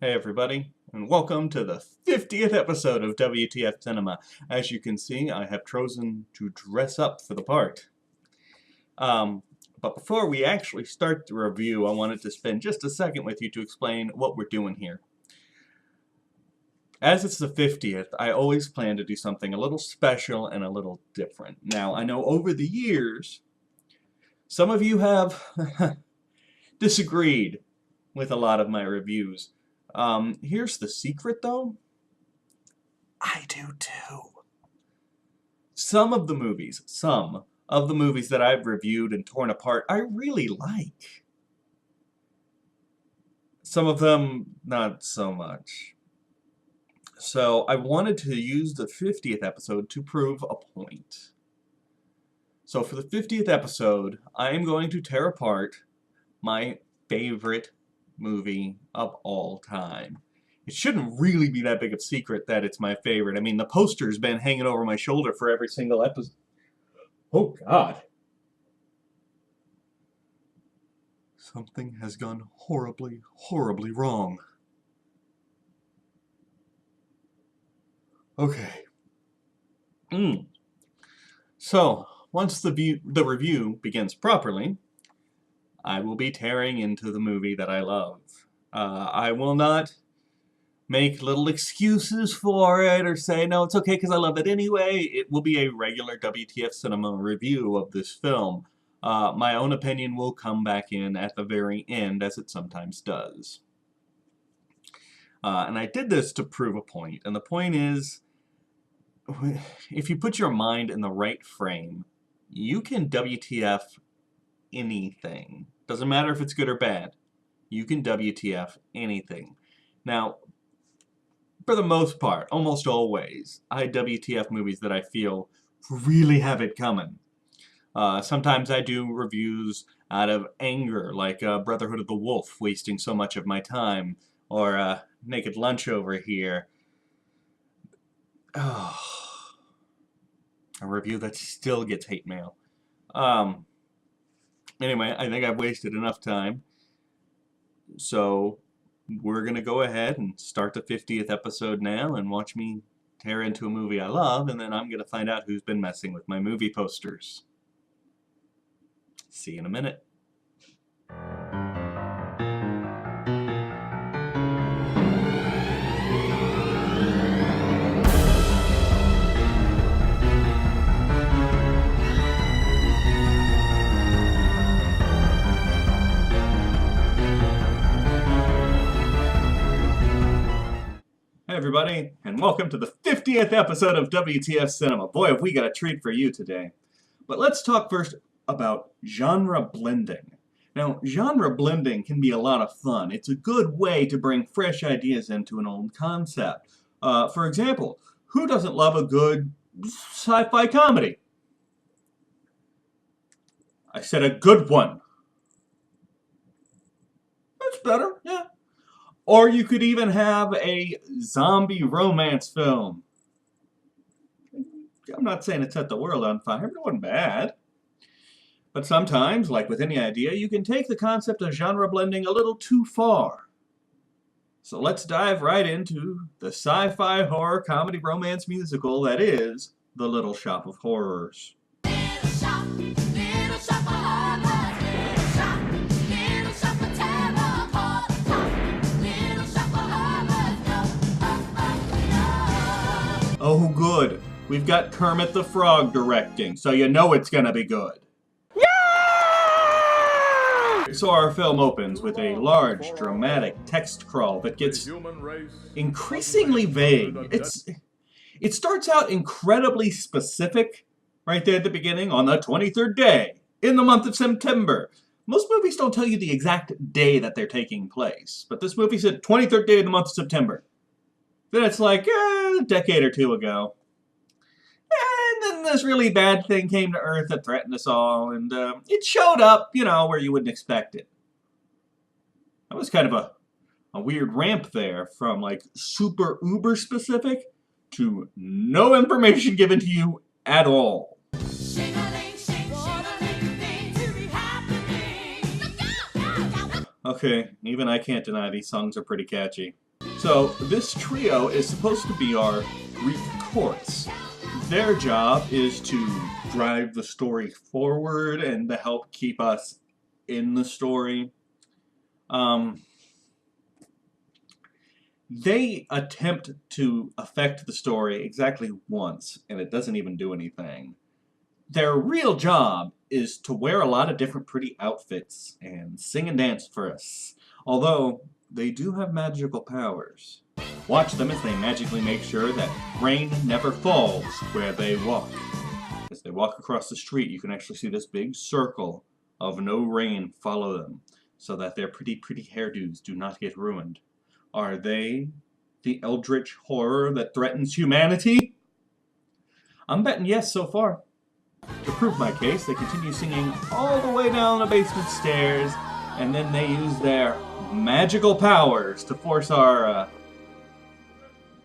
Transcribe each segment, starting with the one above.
Hey everybody, and welcome to the 50th episode of WTF Cinema. As you can see, I have chosen to dress up for the part. But before we actually start the review, I wanted to spend just a second with you to explain what we're doing here. As it's the 50th, I always plan to do something a little special and a little different. Now, I know over the years, some of you have disagreed with a lot of my reviews. Here's the secret, though. I do too. Some of the movies that I've reviewed and torn apart, I really like. Some of them, not so much. So I wanted to use the 50th episode to prove a point. So for the 50th episode, I am going to tear apart my favorite movie of all time. It shouldn't really be that big of a secret that it's my favorite. I mean, the poster's been hanging over my shoulder for every single episode. Oh, God. Something has gone horribly, horribly wrong. Okay. So, once the review begins properly, I will be tearing into the movie that I love. I will not make little excuses for it or say, no, it's okay because I love it anyway. It will be a regular WTF Cinema review of this film. My own opinion will come back in at the very end, as it sometimes does. And I did this to prove a point. And the point is, if you put your mind in the right frame, you can WTF anything. Doesn't matter if it's good or bad. You can WTF anything. Now, for the most part, almost always, I WTF movies that I feel really have it coming. Sometimes I do reviews out of anger, like Brotherhood of the Wolf, wasting so much of my time, or Naked Lunch over here. Oh, a review that still gets hate mail. Anyway, I think I've wasted enough time, so we're going to go ahead and start the 50th episode now and watch me tear into a movie I love, and then I'm going to find out who's been messing with my movie posters. See you in a minute. Hey everybody, and welcome to the 50th episode of WTF Cinema. Boy, have we got a treat for you today. But let's talk first about genre blending. Now, genre blending can be a lot of fun. It's a good way to bring fresh ideas into an old concept. For example, who doesn't love a good sci-fi comedy? I said a good one. That's better, yeah. Or you could even have a zombie romance film. I'm not saying it set the world on fire, but it wasn't bad. But sometimes, like with any idea, you can take the concept of genre blending a little too far. So let's dive right into the sci-fi horror comedy romance musical that is The Little Shop of Horrors. Little shop of horrors, little shop of terror, little shop of horrors, no. Oh, good. We've got Kermit the Frog directing, so you know it's gonna be good. So our film opens with a large, dramatic text crawl that gets increasingly vague. It starts out incredibly specific, right there at the beginning, on the 23rd day, in the month of September. Most movies don't tell you the exact day that they're taking place, but this movie said 23rd day of the month of September. Then it's like, a decade or two ago. And then this really bad thing came to Earth that threatened us all, and it showed up, where you wouldn't expect it. That was kind of a weird ramp there, from like super uber specific to no information given to you at all. Okay, even I can't deny these songs are pretty catchy. So this trio is supposed to be our Greek chorus. Their job is to drive the story forward and to help keep us in the story. They attempt to affect the story exactly once, and it doesn't even do anything. Their real job is to wear a lot of different pretty outfits and sing and dance for us. Although, they do have magical powers. Watch them as they magically make sure that rain never falls where they walk. As they walk across the street, you can actually see this big circle of no rain follow them, so that their pretty hairdos do not get ruined. Are they the eldritch horror that threatens humanity? I'm betting yes so far. To prove my case, they continue singing all the way down the basement stairs, and then they use their magical powers to force our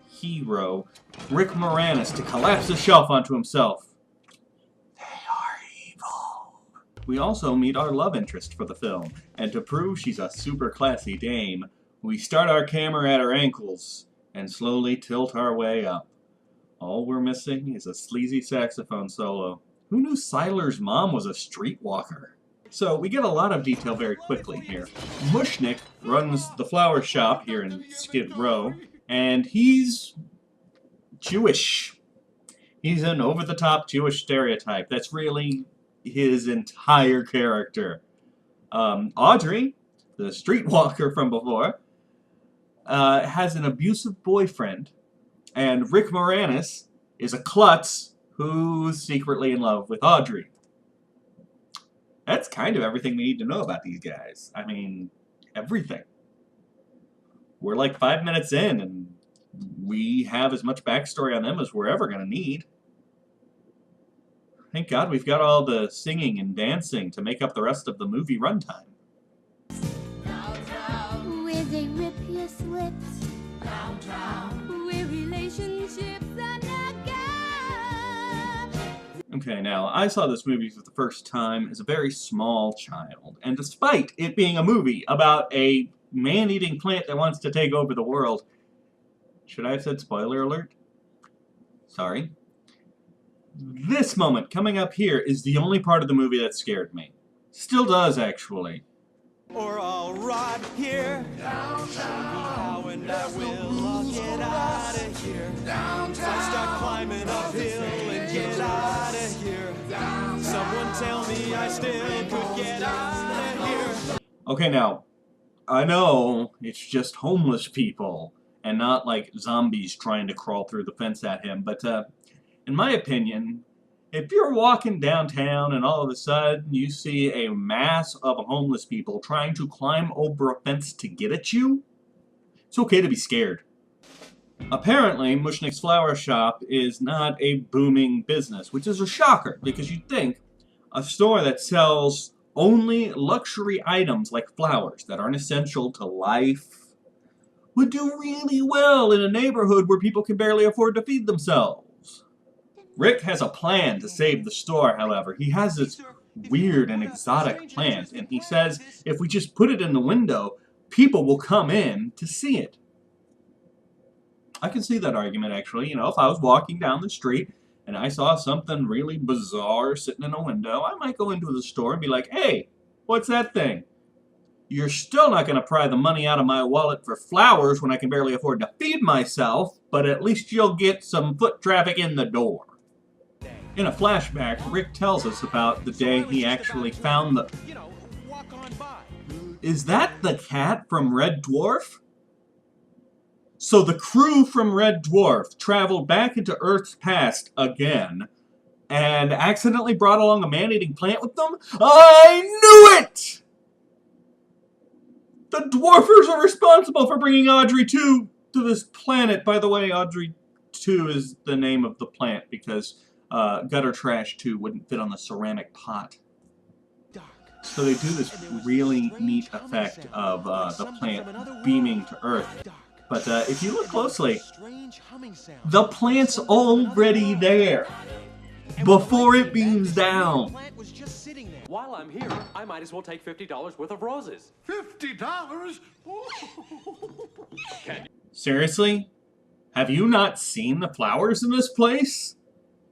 hero, Rick Moranis, to collapse the shelf onto himself. They are evil. We also meet our love interest for the film, and to prove she's a super classy dame, we start our camera at her ankles and slowly tilt our way up. All we're missing is a sleazy saxophone solo. Who knew Siler's mom was a streetwalker? So we get a lot of detail very quickly here. Mushnik runs the flower shop here in Skid Row, and he's Jewish. He's an over-the-top Jewish stereotype. That's really his entire character. Audrey, the streetwalker from before, has an abusive boyfriend, and Rick Moranis is a klutz who's secretly in love with Audrey. That's kind of everything we need to know about these guys. I mean, everything. We're like 5 minutes in, and we have as much backstory on them as we're ever going to need. Thank God we've got all the singing and dancing to make up the rest of the movie runtime. Where they rip your slips, where relationships are not good. Okay, now, I saw this movie for the first time as a very small child, and despite it being a movie about a man-eating plant that wants to take over the world, should I have said spoiler alert? Sorry. This moment coming up here is the only part of the movie that scared me. Still does, actually. Or I'll rot here downtown, and I will I'll get out of here downtown. I start climbing uphill and get out of here. Someone tell me I still could get out of here. Okay, now, I know it's just homeless people and not like zombies trying to crawl through the fence at him, but in my opinion, if you're walking downtown and all of a sudden you see a mass of homeless people trying to climb over a fence to get at you, it's okay to be scared. Apparently, Mushnik's flower shop is not a booming business, which is a shocker, because you'd think a store that sells only luxury items like flowers that aren't essential to life would do really well in a neighborhood where people can barely afford to feed themselves. Rick has a plan to save the store, however. He has this weird and exotic plant, and he says if we just put it in the window, people will come in to see it. I can see that argument, actually. You know, if I was walking down the street and I saw something really bizarre sitting in a window, I might go into the store and be like, hey, what's that thing? You're still not going to pry the money out of my wallet for flowers when I can barely afford to feed myself, but at least you'll get some foot traffic in the door. In a flashback, Rick tells us about the day he actually found the... Is that the cat from Red Dwarf? So the crew from Red Dwarf traveled back into Earth's past again and accidentally brought along a man-eating plant with them? I knew it! The Dwarfers are responsible for bringing Audrey 2 to this planet. By the way, Audrey 2 is the name of the plant because gutter trash 2 wouldn't fit on the ceramic pot. So they do this really neat effect of the plant beaming to Earth. But if you look closely, the plant's already there before it beams down. While I'm here, I might as well take $50 worth of roses. $50? Seriously? Have you not seen the flowers in this place?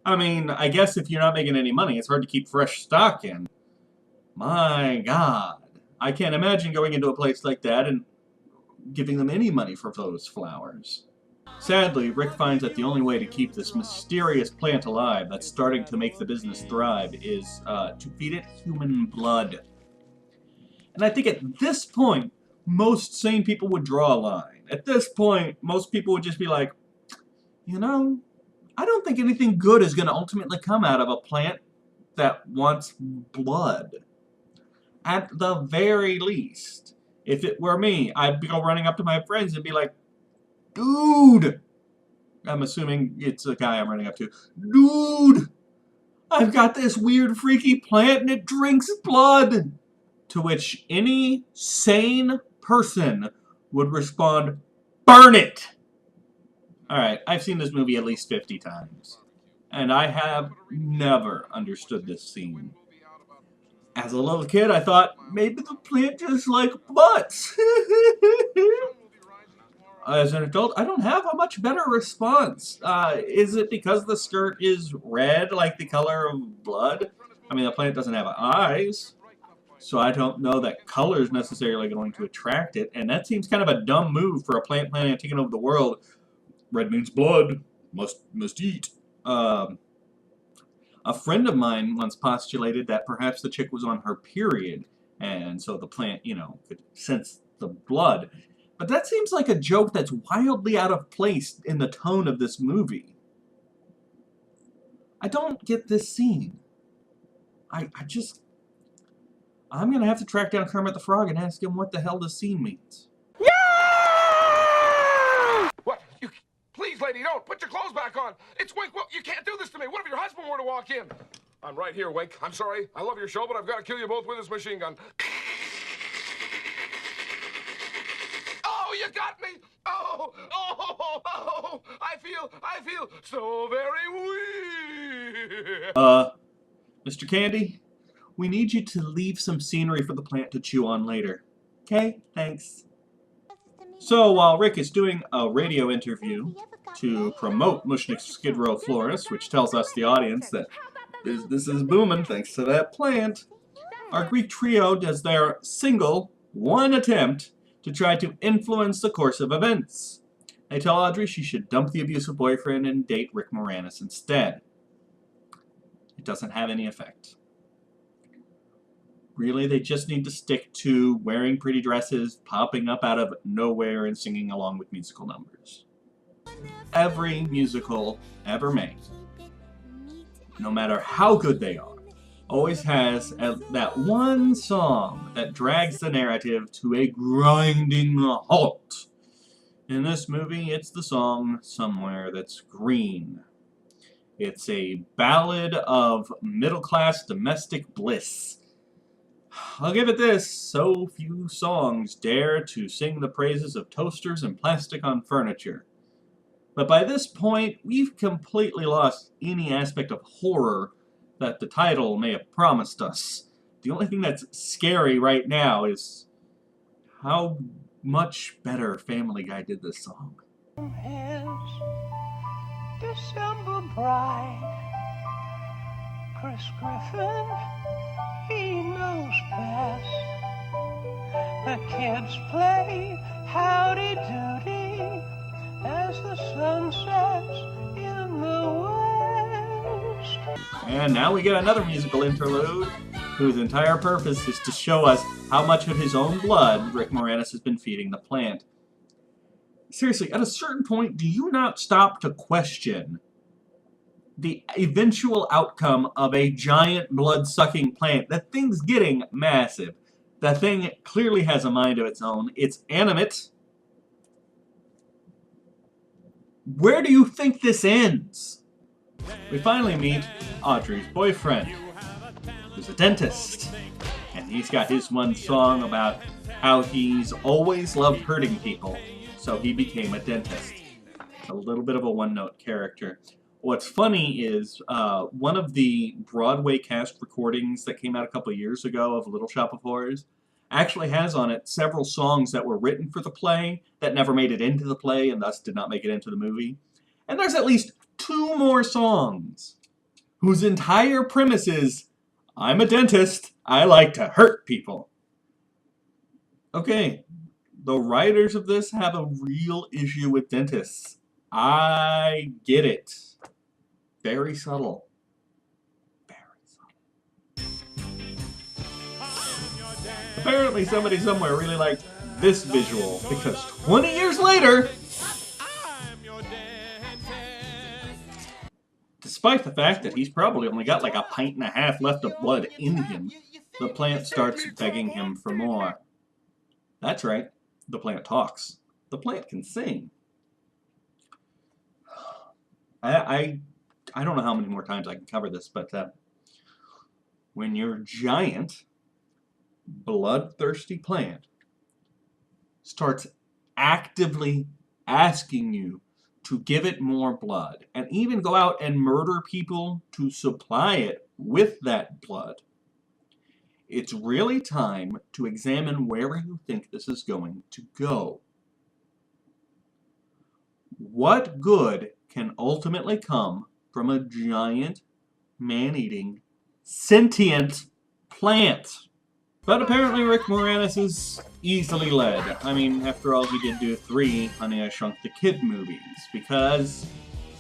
I mean, I guess if you're not making any money, it's hard to keep fresh stock in. My God. I can't imagine going into a place like that and giving them any money for those flowers. Sadly, Rick finds that the only way to keep this mysterious plant alive that's starting to make the business thrive is to feed it human blood. And I think at this point, most sane people would draw a line. At this point, most people would just be like, you know, I don't think anything good is going to ultimately come out of a plant that wants blood. At the very least, if it were me, I'd go running up to my friends and be like, dude! I'm assuming it's a guy I'm running up to. Dude! I've got this weird, freaky plant and it drinks blood! To which any sane person would respond, burn it! Alright, I've seen this movie at least 50 times. And I have never understood this scene. As a little kid, I thought, maybe the plant just like butts. As an adult, I don't have a much better response. Is it because the skirt is red, like the color of blood? I mean, the plant doesn't have eyes, so I don't know that color is necessarily going to attract it, and that seems kind of a dumb move for a plant planning on taking over the world. Red means blood. Must eat. A friend of mine once postulated that perhaps the chick was on her period, and so the plant, you know, could sense the blood. But that seems like a joke that's wildly out of place in the tone of this movie. I don't get this scene. I'm gonna have to track down Kermit the Frog and ask him what the hell this scene means. What? You, please, lady, don't. Put your clothes back on. It's Wink. Well, you can't do this to me. What if your husband were to walk in? I'm right here, Wink. I'm sorry. I love your show, but I've got to kill you both with this machine gun. Oh, you got me. Oh. I feel so very weak. Mr. Candy, we need you to leave some scenery for the plant to chew on later. Okay? Thanks. So while Rick is doing a radio interview to promote Mushnik's Skid Row Florist, which tells us, the audience, that business is booming thanks to that plant, our Greek trio does their one attempt to try to influence the course of events. They tell Audrey she should dump the abusive boyfriend and date Rick Moranis instead. It doesn't have any effect. Really, they just need to stick to wearing pretty dresses, popping up out of nowhere, and singing along with musical numbers. Every musical ever made, no matter how good they are, always has that one song that drags the narrative to a grinding halt. In this movie, it's the song Somewhere That's Green. It's a ballad of middle-class domestic bliss. I'll give it this, so few songs dare to sing the praises of toasters and plastic on furniture. But by this point, we've completely lost any aspect of horror that the title may have promised us. The only thing that's scary right now is how much better Family Guy did this song. December bride, Chris Griffin, he knows best. The kids play howdy-doody as the sun sets in the west. And now we get another musical interlude whose entire purpose is to show us how much of his own blood Rick Moranis has been feeding the plant. Seriously, at a certain point, do you not stop to question the eventual outcome of a giant blood-sucking plant? That thing's getting massive. That thing clearly has a mind of its own. It's animate. Where do you think this ends? We finally meet Audrey's boyfriend, who's a dentist. And he's got his one song about how he's always loved hurting people, so he became a dentist. It's a little bit of a one-note character. What's funny is one of the Broadway cast recordings that came out a couple of years ago of Little Shop of Horrors actually has on it several songs that were written for the play that never made it into the play and thus did not make it into the movie. And there's at least 2 more songs whose entire premise is, I'm a dentist, I like to hurt people. Okay, the writers of this have a real issue with dentists. I get it. Very subtle. Apparently somebody somewhere really liked this visual, because 20 years later, despite the fact that he's probably only got like a pint and a half left of blood in him, the plant starts begging him for more. That's right, the plant talks. The plant can sing. I don't know how many more times I can cover this, but when your giant, bloodthirsty plant starts actively asking you to give it more blood and even go out and murder people to supply it with that blood, it's really time to examine where you think this is going to go. What good can ultimately come from a giant, man-eating, sentient plant? But apparently Rick Moranis is easily led. I mean, after all, he did do 3 Honey, I Shrunk the Kid movies, because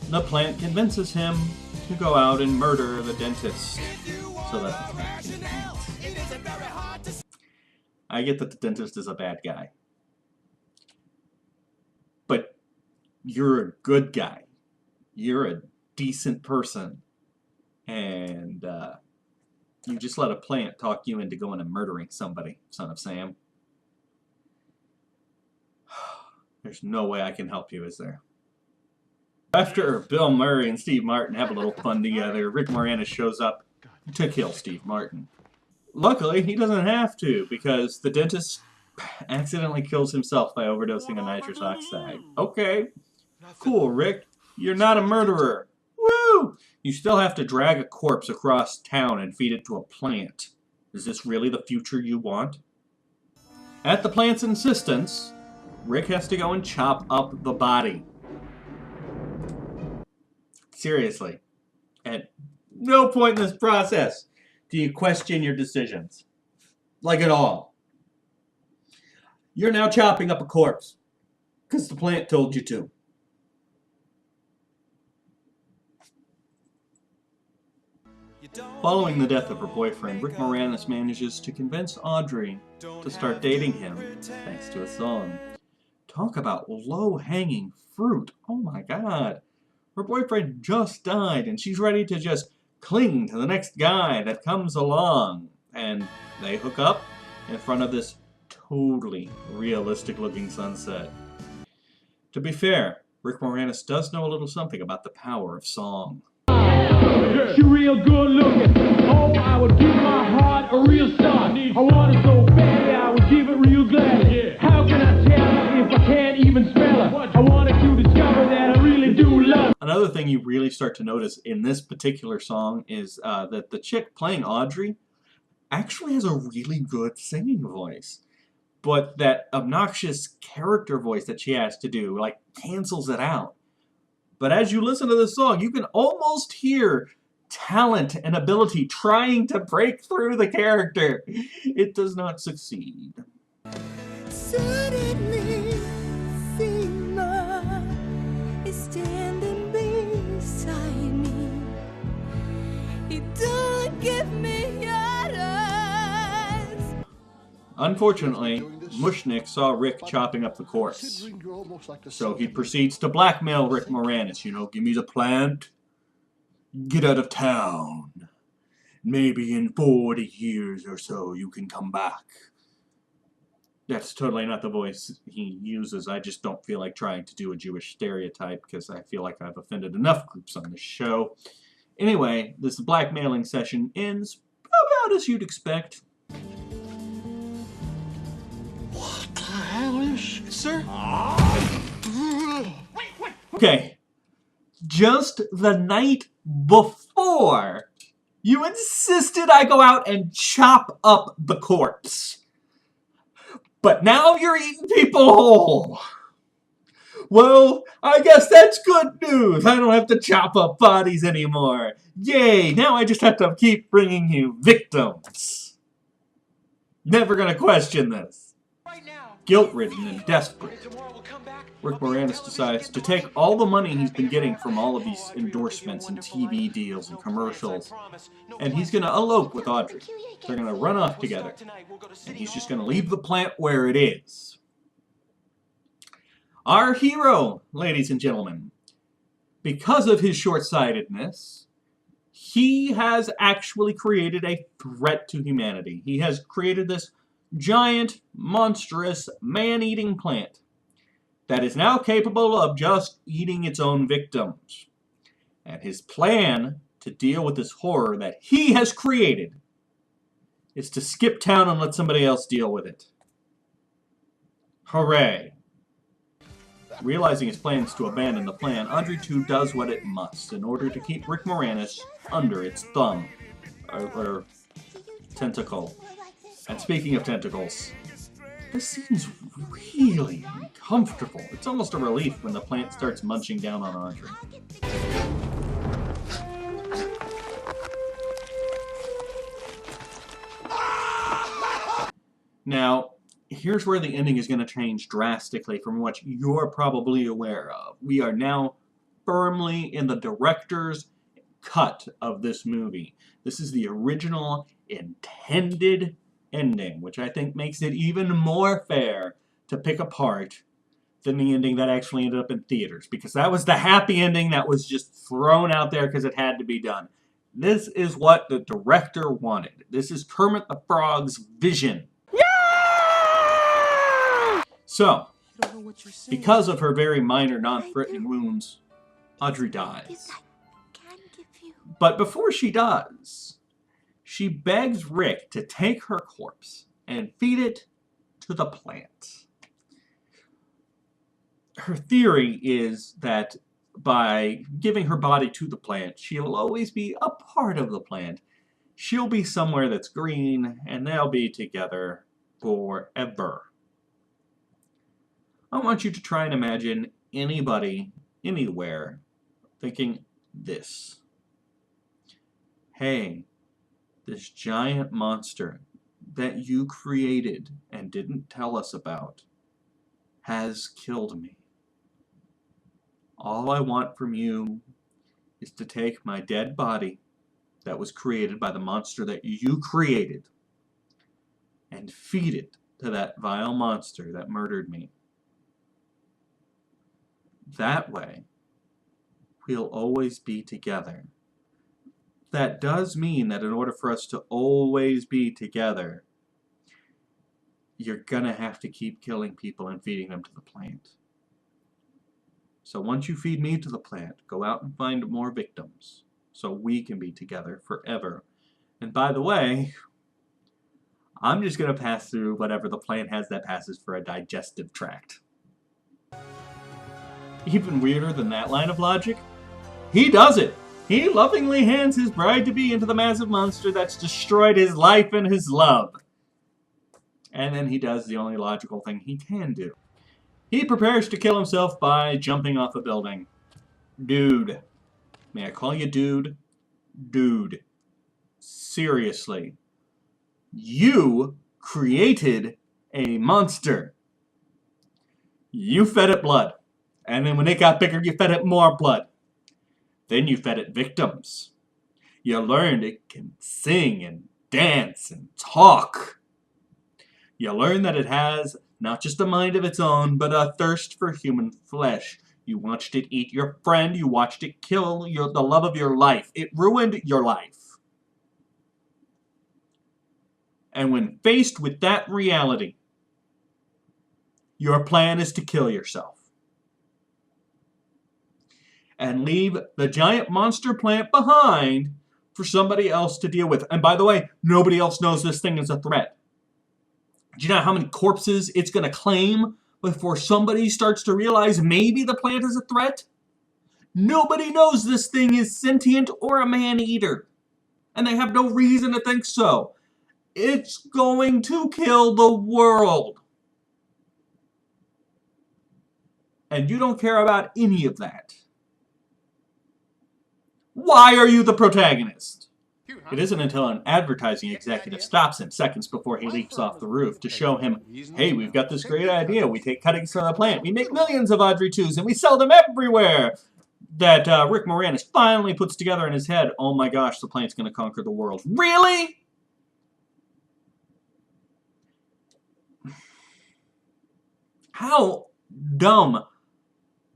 the plant convinces him to go out and murder the dentist so that the plant can eat. I get that the dentist is a bad guy. But you're a good guy. You're a decent person. And, you just let a plant talk you into going and murdering somebody, Son of Sam. There's no way I can help you, is there? After Bill Murray and Steve Martin have a little fun together, Rick Moranis shows up to kill Steve Martin. Luckily, he doesn't have to, because the dentist accidentally kills himself by overdosing on nitrous oxide. Okay, cool, Rick. You're not a murderer. Woo! You still have to drag a corpse across town and feed it to a plant. Is this really the future you want? At the plant's insistence, Rick has to go and chop up the body. Seriously. At no point in this process do you question your decisions. Like at all. You're now chopping up a corpse because the plant told you to. Following the death of her boyfriend, Rick Moranis manages to convince Audrey to start dating him, thanks to a song. Talk about low-hanging fruit. Oh my god. Her boyfriend just died, and she's ready to just cling to the next guy that comes along. And they hook up in front of this totally realistic-looking sunset. To be fair, Rick Moranis does know a little something about the power of song. She real good looking. Oh, I would give my heart a real start. I want it so badly, I would give it real gladly. How can I tell her if I can't even spell her? I wanted to discover that I really do love. Another thing you really start to notice in this particular song is that the chick playing Audrey actually has a really good singing voice. But that obnoxious character voice that she has to do, like, cancels it out. But as you listen to this song, you can almost hear talent and ability trying to break through the character. It does not succeed. Suddenly, Sigma is standing beside me. He don't give me orders. Unfortunately, Mushnick saw Rick chopping up the corpse. So he proceeds to blackmail Rick Moranis. You know, give me the plant, get out of town. Maybe in 40 years or so you can come back. That's totally not the voice he uses. I just don't feel like trying to do a Jewish stereotype because I feel like I've offended enough groups on this show. Anyway, this blackmailing session ends about as you'd expect. Sir? Okay, just the night before, you insisted I go out and chop up the corpse. But now you're eating people whole. Well, I guess that's good news. I don't have to chop up bodies anymore. Yay, now I just have to keep bringing you victims. Never gonna question this. Guilt-ridden and desperate, Rick Moranis decides to take all the money he's been getting from all of these endorsements and TV deals and commercials, and he's gonna elope with Audrey. They're gonna run off together, and he's just gonna leave the plant where it is. Our hero, ladies and gentlemen, because of his short-sightedness, he has actually created a threat to humanity. He has created this giant, monstrous, man-eating plant that is now capable of just eating its own victims. And his plan to deal with this horror that he has created is to skip town and let somebody else deal with it. Hooray! Realizing his plans to abandon the plan, Audrey 2 does what it must in order to keep Rick Moranis under its thumb. Or tentacle. And speaking of tentacles, this scene's really uncomfortable. It's almost a relief when the plant starts munching down on Audrey. Now, here's where the ending is going to change drastically from what you're probably aware of. We are now firmly in the director's cut of this movie. This is the original intended ending, which I think makes it even more fair to pick apart than the ending that actually ended up in theaters, because that was the happy ending that was just thrown out there because it had to be done. This is what the director wanted. This is Kermit the Frog's vision. So, because of her very minor, non-threatening wounds, Audrey dies. But before she does, she begs Rick to take her corpse and feed it to the plant. Her theory is that by giving her body to the plant, she'll always be a part of the plant. She'll be somewhere that's green, and they'll be together forever. I want you to try and imagine anybody, anywhere, thinking this. Hey, this giant monster that you created and didn't tell us about has killed me. All I want from you is to take my dead body that was created by the monster that you created and feed it to that vile monster that murdered me. That way, we'll always be together. That does mean that in order for us to always be together, you're gonna have to keep killing people and feeding them to the plant. So once you feed me to the plant, go out and find more victims so we can be together forever. And by the way, I'm just gonna pass through whatever the plant has that passes for a digestive tract. Even weirder than that line of logic, he does it. He lovingly hands his bride-to-be into the massive monster that's destroyed his life and his love. And then he does the only logical thing he can do. He prepares to kill himself by jumping off a building. Dude. May I call you dude? Dude. Seriously. You created a monster. You fed it blood. And then when it got bigger, you fed it more blood. Then you fed it victims. You learned it can sing and dance and talk. You learned that it has not just a mind of its own, but a thirst for human flesh. You watched it eat your friend. You watched it kill the love of your life. It ruined your life. And when faced with that reality, your plan is to kill yourself. And leave the giant monster plant behind for somebody else to deal with. And by the way, nobody else knows this thing is a threat. Do you know how many corpses it's going to claim before somebody starts to realize maybe the plant is a threat? Nobody knows this thing is sentient or a man-eater. And they have no reason to think so. It's going to kill the world. And you don't care about any of that. Why are you the protagonist? It isn't until an advertising executive stops him seconds before he leaps off the roof to show him, hey, we've got this great idea. We take cuttings from the plant, we make millions of Audrey 2s, and we sell them everywhere. That Rick Moranis finally puts together in his head, oh my gosh, the plant's going to conquer the world. Really? How dumb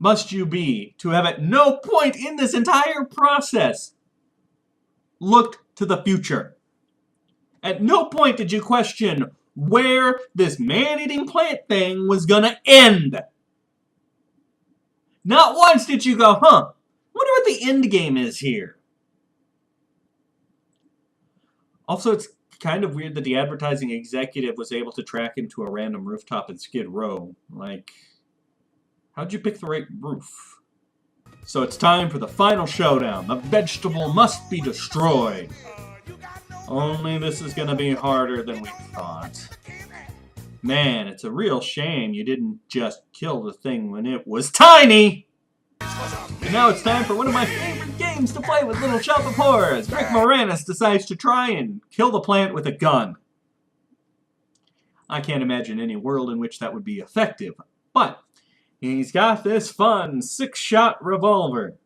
must you be to have at no point in this entire process looked to the future? At no point did you question where this man-eating plant thing was gonna end. Not once did you go, huh, wonder what the end game is here. Also, it's kind of weird that the advertising executive was able to track him to a random rooftop in Skid Row. Like, how'd you pick the right roof? So it's time for the final showdown. The vegetable must be destroyed. Only this is going to be harder than we thought. Man, it's a real shame you didn't just kill the thing when it was tiny! And now it's time for one of my favorite games to play with Little Shop of Horrors. Rick Moranis decides to try and kill the plant with a gun. I can't imagine any world in which that would be effective, but he's got this fun 6-shot revolver.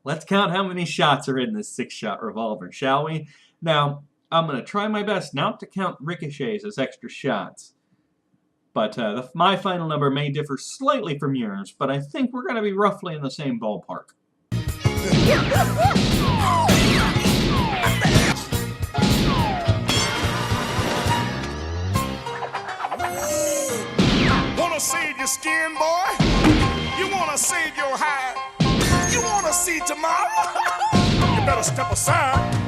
Let's count how many shots are in this 6-shot revolver, shall we? Now, I'm going to try my best not to count ricochets as extra shots. But my final number may differ slightly from yours, but I think we're going to be roughly in the same ballpark. Wanna save your skin, boy? You wanna save your hide? You wanna see tomorrow? You better step aside.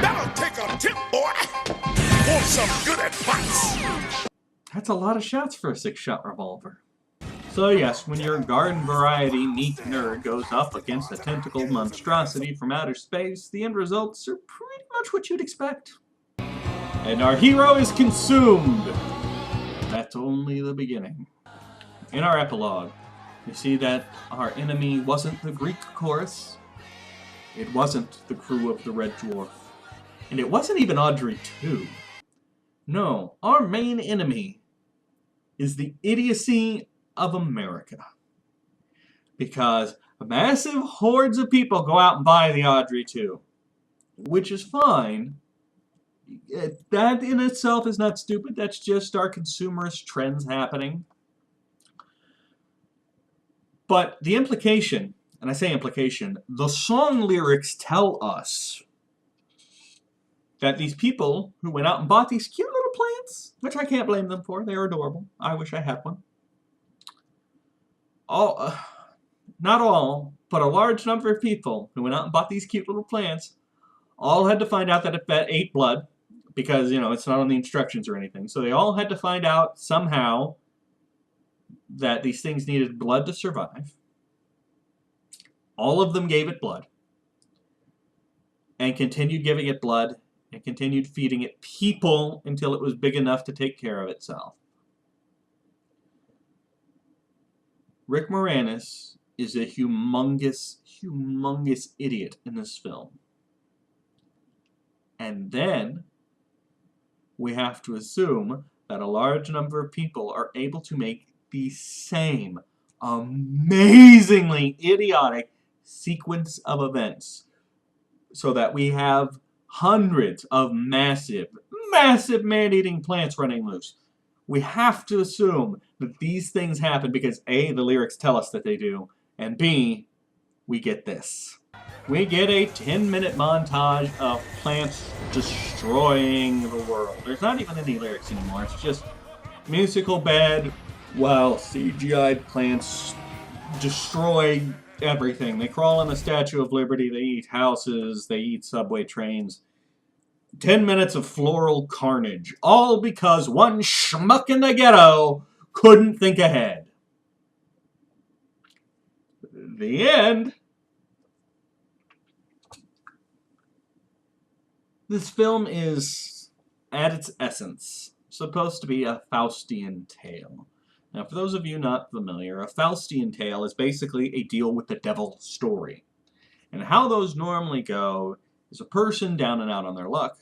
Better take a tip, boy. Want some good advice? That's a lot of shots for a 6-shot revolver. So yes, when your garden variety meat nerd goes up against a tentacled monstrosity from outer space, the end results are pretty much what you'd expect. And our hero is consumed! That's only the beginning. In our epilogue, you see that our enemy wasn't the Greek chorus, it wasn't the crew of the Red Dwarf, and it wasn't even Audrey 2. No, our main enemy is the idiocy of America. Because massive hordes of people go out and buy the Audrey 2. Which is fine. That in itself is not stupid. That's just our consumerist trends happening. But the implication, and I say implication, the song lyrics tell us that these people who went out and bought these cute little plants, which I can't blame them for, they're adorable. I wish I had one. Not all, but a large number of people who went out and bought these cute little plants all had to find out that it ate blood, because, you know, it's not on the instructions or anything. So they all had to find out somehow that these things needed blood to survive. All of them gave it blood. And continued giving it blood. And continued feeding it people until it was big enough to take care of itself. Rick Moranis is a humongous, humongous idiot in this film. And then we have to assume that a large number of people are able to make the same amazingly idiotic sequence of events so that we have hundreds of massive, massive man-eating plants running loose. We have to assume that these things happen because A, the lyrics tell us that they do, and B, we get this. We get a 10-minute montage of plants destroying the world. There's not even any lyrics anymore. It's just musical bed while CGI'd plants destroy everything. They crawl on the Statue of Liberty, they eat houses, they eat subway trains. 10 minutes of floral carnage, all because one schmuck in the ghetto couldn't think ahead. The end. This film is, at its essence, supposed to be a Faustian tale. Now, for those of you not familiar, a Faustian tale is basically a deal with the devil story. And how those normally go is a person down and out on their luck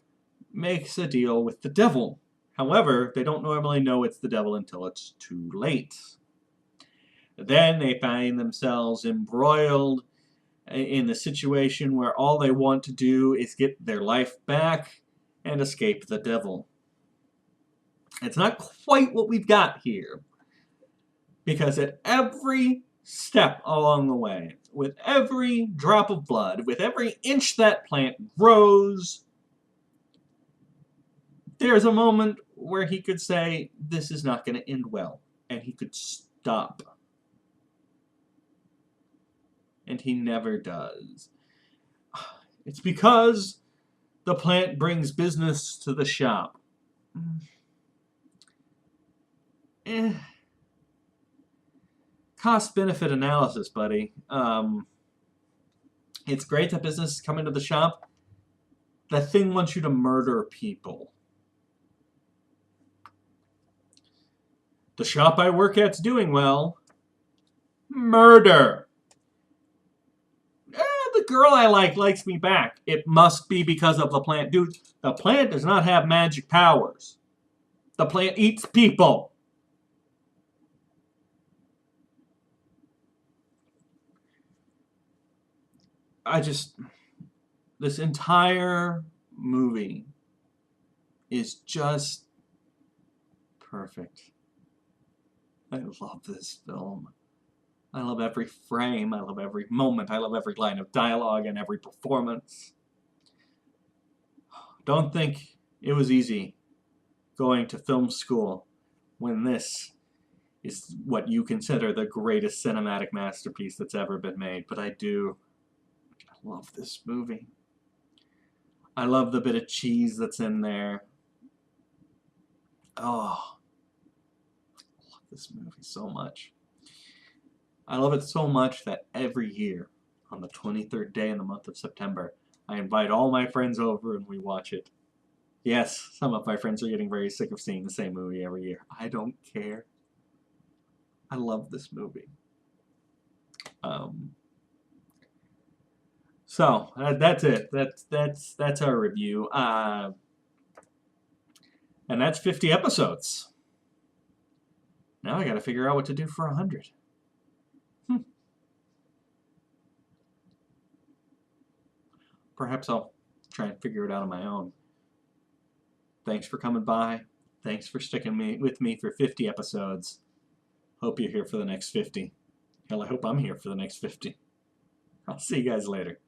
makes a deal with the devil. However, they don't normally know it's the devil until it's too late. Then they find themselves embroiled in the situation where all they want to do is get their life back and escape the devil. It's not quite what we've got here, because at every step along the way, with every drop of blood, with every inch that plant grows, there's a moment where he could say, this is not going to end well, and he could stop. And he never does. It's because the plant brings business to the shop. Cost-benefit analysis, buddy. It's great that business is coming to the shop. That thing wants you to murder people. The shop I work at's doing well. Murder. The girl I like likes me back. It must be because of the plant. Dude, the plant does not have magic powers. The plant eats people. This entire movie is just perfect. I love this film. I love every frame. I love every moment. I love every line of dialogue and every performance. Don't think it was easy going to film school when this is what you consider the greatest cinematic masterpiece that's ever been made. But I do. I love this movie. I love the bit of cheese that's in there. Oh, I love this movie so much. I love it so much that every year, on the 23rd day in the month of September, I invite all my friends over and we watch it. Yes, some of my friends are getting very sick of seeing the same movie every year. I don't care. I love this movie. So that's it. That's our review. And that's 50 episodes. Now I got to figure out what to do for 100. Perhaps I'll try and figure it out on my own. Thanks for coming by. Thanks for sticking with me for 50 episodes. Hope you're here for the next 50. Hell, I hope I'm here for the next 50. I'll see you guys later.